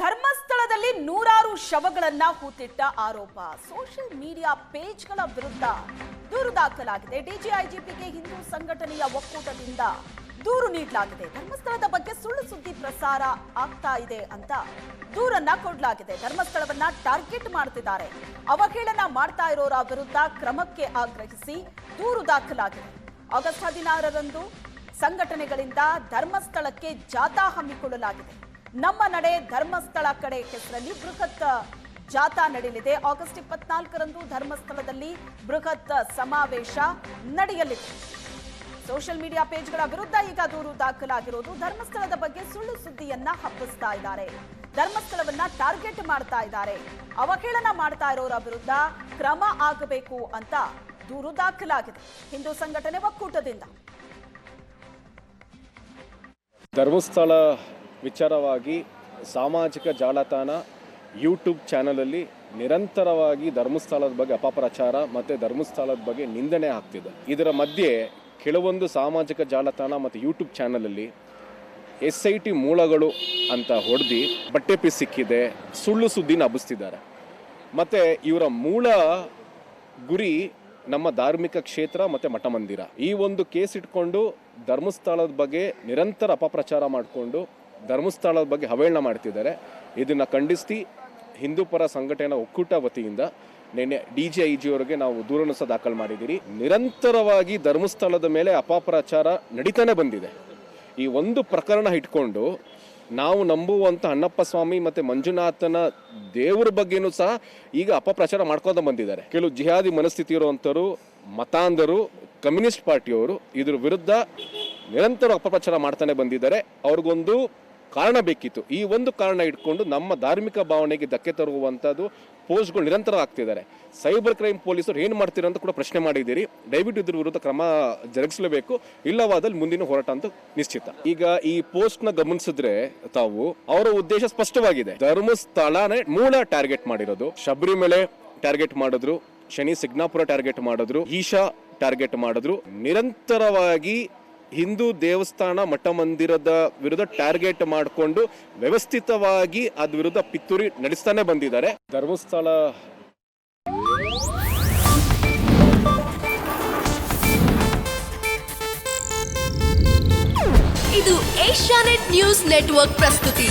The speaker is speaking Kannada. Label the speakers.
Speaker 1: ಧರ್ಮಸ್ಥಳದಲ್ಲಿ ನೂರಾರು ಶವಗಳನ್ನ ಹೂತಿಟ್ಟ ಆರೋಪ. ಸೋಷಿಯಲ್ ಮೀಡಿಯಾ ಪೇಜ್ಗಳ ವಿರುದ್ಧ ದೂರು ದಾಖಲಾಗಿದೆ. ಡಿಜಿಐಜಿಪಿಗೆ ಹಿಂದೂ ಸಂಘಟನೆಯ ಒಕ್ಕೂಟದಿಂದ ದೂರು ನೀಡಲಾಗಿದೆ. ಧರ್ಮಸ್ಥಳದ ಬಗ್ಗೆ ಸುಳ್ಳು ಸುದ್ದಿ ಪ್ರಸಾರ ಆಗ್ತಾ ಇದೆ ಅಂತ ದೂರನ್ನ ಕೊಡಲಾಗಿದೆ. ಧರ್ಮಸ್ಥಳವನ್ನ ಟಾರ್ಗೆಟ್ ಮಾಡ್ತಿದ್ದಾರೆ, ಅವಹೇಳನ ಮಾಡ್ತಾ ಇರೋರ ವಿರುದ್ಧ ಕ್ರಮಕ್ಕೆ ಆಗ್ರಹಿಸಿ ದೂರು ದಾಖಲಾಗಿದೆ. ಆಗಸ್ಟ್ 16ರಂದು ಸಂಘಟನೆಗಳಿಂದ ಧರ್ಮಸ್ಥಳಕ್ಕೆ ಜಾಥಾ ಹಮ್ಮಿಕೊಳ್ಳಲಾಗಿದೆ. ನಮ್ಮ ನಡೆ ಧರ್ಮಸ್ಥಳ ಕಡೆ ಹೆಸರಲ್ಲಿ ಬೃಹತ್ ಜಾಥಾ ನಡೆಯಲಿದೆ. ಆಗಸ್ಟ್ 24ರಂದು ಧರ್ಮಸ್ಥಳದಲ್ಲಿ ಬೃಹತ್ ಸಮಾವೇಶ ನಡೆಯಲಿದೆ. ಸೋಷಿಯಲ್ ಮೀಡಿಯಾ ಪೇಜ್ಗಳ ವಿರುದ್ಧ ಈಗ ದೂರು ದಾಖಲಾಗಿರೋದು. ಧರ್ಮಸ್ಥಳದ ಬಗ್ಗೆ ಸುಳ್ಳು ಸುದ್ದಿಯನ್ನ ಹಬ್ಬಿಸ್ತಾ ಇದ್ದಾರೆ, ಧರ್ಮಸ್ಥಳವನ್ನ ಟಾರ್ಗೆಟ್ ಮಾಡ್ತಾ ಇದ್ದಾರೆ, ಅವಹೇಳನ ಮಾಡ್ತಾ ಇರೋರ ವಿರುದ್ಧ ಕ್ರಮ ಆಗಬೇಕು ಅಂತ ದೂರು ದಾಖಲಾಗಿದೆ ಹಿಂದೂ ಸಂಘಟನೆ ಒಕ್ಕೂಟದಿಂದ.
Speaker 2: ಧರ್ಮಸ್ಥಳ ವಿಚಾರವಾಗಿ ಸಾಮಾಜಿಕ ಜಾಲತಾಣ ಯೂಟ್ಯೂಬ್ ಚಾನಲಲ್ಲಿ ನಿರಂತರವಾಗಿ ಧರ್ಮಸ್ಥಳದ ಬಗ್ಗೆ ಅಪಪ್ರಚಾರ ಮತ್ತು ಧರ್ಮಸ್ಥಳದ ಬಗ್ಗೆ ನಿಂದನೆ ಆಗ್ತಿದೆ. ಇದರ ಮಧ್ಯೆ ಕೆಲವೊಂದು ಸಾಮಾಜಿಕ ಜಾಲತಾಣ ಮತ್ತು ಯೂಟ್ಯೂಬ್ ಚಾನಲಲ್ಲಿ SIT ಮೂಲಗಳು ಅಂತ ಹೊಡೆದು ಬಟ್ಟೆ ಪೀಸ್ ಸಿಕ್ಕಿದೆ, ಸುಳ್ಳು ಸುದ್ದಿನ ಹಬ್ಬಿಸ್ತಿದ್ದಾರೆ. ಮತ್ತು ಇವರ ಮೂಲ ಗುರಿ ನಮ್ಮ ಧಾರ್ಮಿಕ ಕ್ಷೇತ್ರ ಮತ್ತು ಮಠ ಮಂದಿರ. ಈ ಒಂದು ಕೇಸ್ ಇಟ್ಕೊಂಡು ಧರ್ಮಸ್ಥಳದ ಬಗ್ಗೆ ನಿರಂತರ ಅಪಪ್ರಚಾರ ಮಾಡಿಕೊಂಡು ಧರ್ಮಸ್ಥಳದ ಬಗ್ಗೆ ಅವಹೇಳನ ಮಾಡ್ತಿದ್ದಾರೆ. ಇದನ್ನು ಖಂಡಿಸಿ ಹಿಂದೂ ಪರ ಸಂಘಟನೆಯ ಒಕ್ಕೂಟ ವತಿಯಿಂದ ನಿನ್ನೆ DGIG ಅವರಿಗೆ ನಾವು ದೂರನ್ನು ಸಹ ದಾಖಲು ಮಾಡಿದ್ದೀರಿ. ನಿರಂತರವಾಗಿ ಧರ್ಮಸ್ಥಳದ ಮೇಲೆ ಅಪಪ್ರಚಾರ ನಡೀತಾನೆ ಬಂದಿದೆ. ಈ ಒಂದು ಪ್ರಕರಣ ಇಟ್ಕೊಂಡು ನಾವು ನಂಬುವಂಥ ಅಣ್ಣಪ್ಪ ಸ್ವಾಮಿ ಮತ್ತು ಮಂಜುನಾಥನ ದೇವರ ಬಗ್ಗೆನೂ ಸಹ ಈಗ ಅಪಪ್ರಚಾರ ಮಾಡ್ಕೊಂಡು ಬಂದಿದ್ದಾರೆ. ಕೆಲವು ಜಿಹಾದಿ ಮನಸ್ಥಿತಿ ಇರುವಂಥವರು, ಮತಾಂಧರು, ಕಮ್ಯುನಿಸ್ಟ್ ಪಾರ್ಟಿಯವರು ಇದ್ರ ವಿರುದ್ಧ ನಿರಂತರ ಅಪಪ್ರಚಾರ ಮಾಡ್ತಾನೆ ಬಂದಿದ್ದಾರೆ. ಅವ್ರಿಗೊಂದು ಕಾರಣ ಬೇಕಿತ್ತು. ಈ ಒಂದು ಕಾರಣ ಇಟ್ಕೊಂಡು ನಮ್ಮ ಧಾರ್ಮಿಕ ಭಾವನೆಗೆ ಧಕ್ಕೆ ತರುವಂಥದ್ದು ಪೋಸ್ಟ್ಗಳು ನಿರಂತರ ಆಗ್ತಿದ್ದಾರೆ. ಸೈಬರ್ ಕ್ರೈಮ್ ಪೊಲೀಸರು ಏನು ಮಾಡ್ತೀರ ಅಂತ ಕೂಡ ಪ್ರಶ್ನೆ ಮಾಡಿದ್ದೀರಿ. ದಯವಿಟ್ಟು ಇದ್ರ ವಿರುದ್ಧ ಕ್ರಮ ಜರುಗಿಸಲೇಬೇಕು, ಇಲ್ಲವಾದಲ್ಲಿ ಮುಂದಿನ ಹೋರಾಟ ಅಂತ ನಿಶ್ಚಿತ. ಈಗ ಈ ಪೋಸ್ಟ್ನ ಗಮನಿಸಿದ್ರೆ ತಾವು ಅವರ ಉದ್ದೇಶ ಸ್ಪಷ್ಟವಾಗಿದೆ. ಧರ್ಮಸ್ಥಳನೇ ಮೂಲ ಟಾರ್ಗೆಟ್ ಮಾಡಿರೋದು. ಶಬರಿಮಲೆ ಟಾರ್ಗೆಟ್ ಮಾಡಿದ್ರು, ಶನಿ ಸಿಗ್ನಾಪುರ ಟಾರ್ಗೆಟ್ ಮಾಡಿದ್ರು, ಈಶಾ ಟಾರ್ಗೆಟ್ ಮಾಡಿದ್ರು. ನಿರಂತರವಾಗಿ ಹಿಂದೂ ದೇವಸ್ಥಾನ ಮಠ ಮಂದಿರದ ವಿರುದ್ಧ ಟಾರ್ಗೆಟ್ ಮಾಡಿಕೊಂಡು ವ್ಯವಸ್ಥಿತವಾಗಿ ಅದ್ರ ವಿರುದ್ಧ ಪಿತೂರಿ ನಡೆಸ್ತಾನೆ ಬಂದಿದ್ದಾರೆ. ಧರ್ಮಸ್ಥಳ
Speaker 3: ಇದು ಏಷ್ಯಾನೆಟ್ ನ್ಯೂಸ್ ನೆಟ್ವರ್ಕ್ ಪ್ರಸ್ತುತಿ.